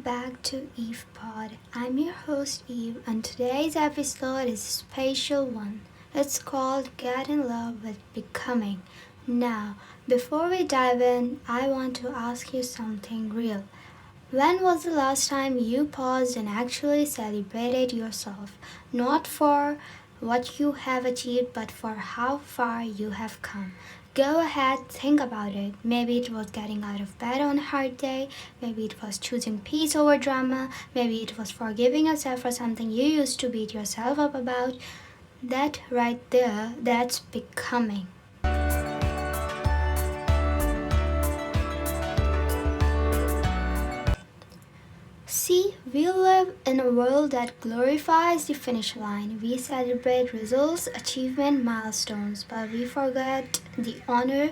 back to Eve Pod. I'm your host Eve, and today's episode is a special one. It's called Get in Love with Becoming. Now, before we dive in, I want to ask you something real. When was the last time you paused and actually celebrated yourself? Not for what you have achieved, but for how far you have come. Go ahead, think about it. Maybe it was getting out of bed on a hard day. Maybe it was choosing peace over drama. Maybe it was forgiving yourself for something you used to beat yourself up about. That right there, that's becoming. See, we live in a world that glorifies the finish line. We celebrate results, achievement, milestones, but we forget the honor,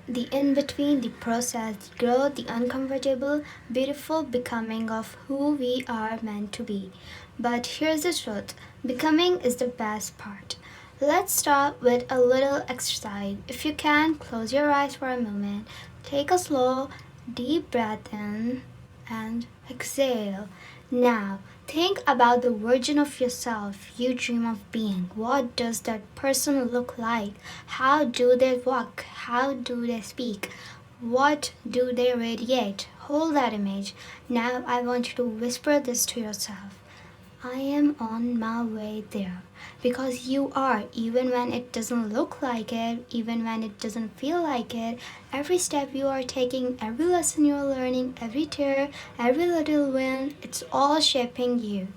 the in between, the process, the growth, the uncomfortable, beautiful becoming of who we are meant to be. But here's the truth, becoming is the best part. Let's start with a little exercise. If you can, close your eyes for a moment. Take a slow, deep breath in and exhale. Now, think about the version of yourself you dream of being. What does that person look like? How do they walk? How do they speak? What do they radiate? Hold that image. Now, I want you to whisper this to yourself. I am on my way there. Because you are, even when it doesn't look like it, even when it doesn't feel like it, every step you are taking, every lesson you are learning, every tear, every little win, it's all shaping you.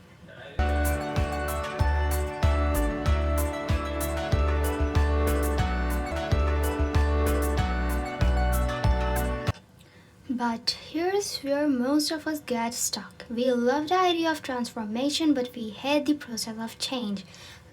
But here's where most of us get stuck. We love the idea of transformation, but we hate the process of change.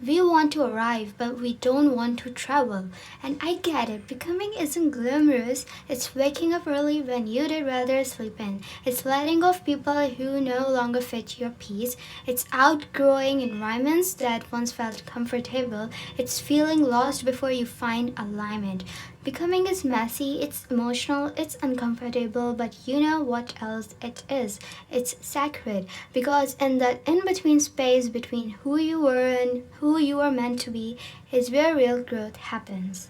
We want to arrive, but we don't want to travel. And I get it, becoming isn't glamorous. It's waking up early when you'd rather sleep in. It's letting go of people who no longer fit your peace. It's outgrowing environments that once felt comfortable. It's feeling lost before you find alignment. Becoming is messy, it's emotional, it's uncomfortable, but you know what else it is? It's sacred because in that in between space between who you were and who you are meant to be is where real growth happens.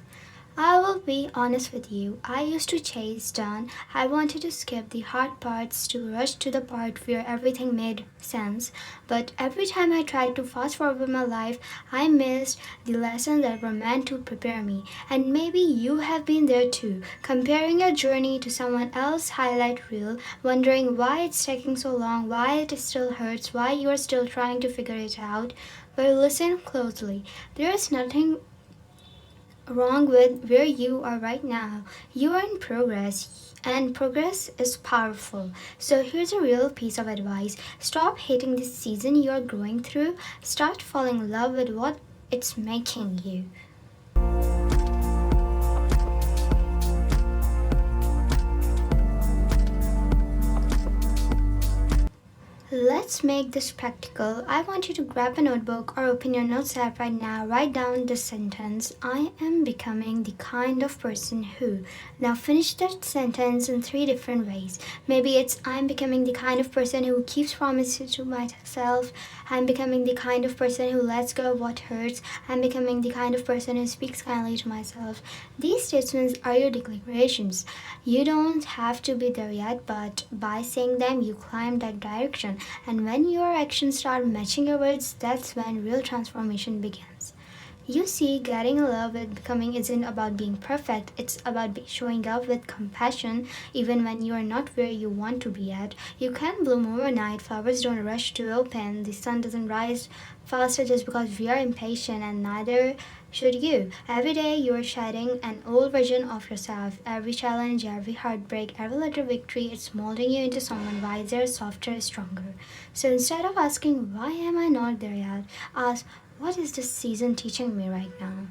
I will be honest with you. I used to chase down. I wanted to skip the hard parts to rush to the part where everything made sense. But every time I tried to fast forward my life, I missed the lessons that were meant to prepare me. And maybe you have been there too, comparing your journey to someone else's highlight reel, wondering why it's taking so long, why it still hurts, why you are still trying to figure it out. But listen closely. There is nothing wrong with where you are right now. You are in progress, and progress is powerful. So, here's a real piece of advice stop hating this season you are growing through, start falling in love with what it's making you. Let's make this practical. I want you to grab a notebook or open your notes app right now. Write down this sentence. I am becoming the kind of person who. Now finish that sentence in three different ways. Maybe it's I'm becoming the kind of person who keeps promises to myself. I'm becoming the kind of person who lets go of what hurts. I'm becoming the kind of person who speaks kindly to myself. These statements are your declarations. You don't have to be there yet, but by saying them, you climb that direction. And when your actions start matching your words, that's when real transformation begins. You see, getting in love with becoming isn't about being perfect, it's about showing up with compassion even when you are not where you want to be at. You can't bloom overnight, flowers don't rush to open, the sun doesn't rise faster just because we are impatient, and neither should you. Every day you are shedding an old version of yourself. Every challenge, every heartbreak, every little victory, it's molding you into someone wiser, softer, stronger. So instead of asking, why am I not there yet? Ask, what is this season teaching me right now?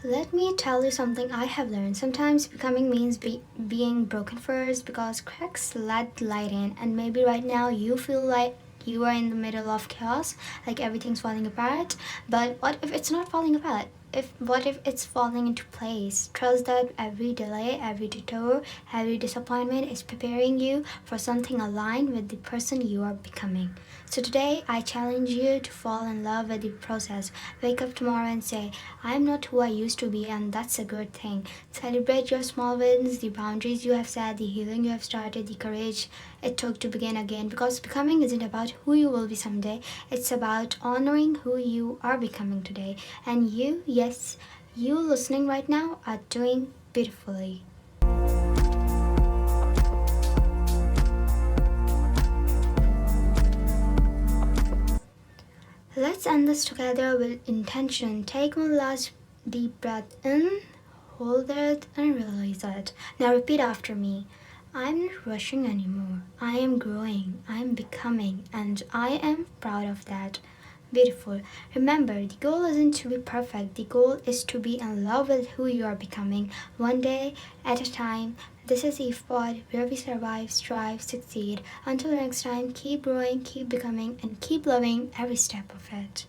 Let me tell you something I have learned. Sometimes becoming means being broken first because cracks let light in, and maybe right now you feel like you are in the middle of chaos, like everything's falling apart. But what if it's not falling apart? if what if it's falling into place? Trust that every delay, every detour, every disappointment is preparing you for something aligned with the person you are becoming. So today I challenge you to fall in love with the process. Wake up tomorrow and say, I'm not who I used to be, and that's a good thing. Celebrate your small wins, the boundaries you have set, the healing you have started, the courage it took to begin again, because becoming isn't about who you will be someday, it's about honoring who you are becoming today. And you, yes, you listening right now, are doing beautifully. Let's end this together with intention. Take one last deep breath in, hold it, and release it. Now repeat after me. I'm not rushing anymore. I am growing, I am becoming, and I am proud of that. Beautiful. Remember, the goal isn't to be perfect. The goal is to be in love with who you are becoming, one day at a time. This is Eve Pod, where we survive, strive, succeed. Until next time, keep growing, keep becoming, and keep loving every step of it.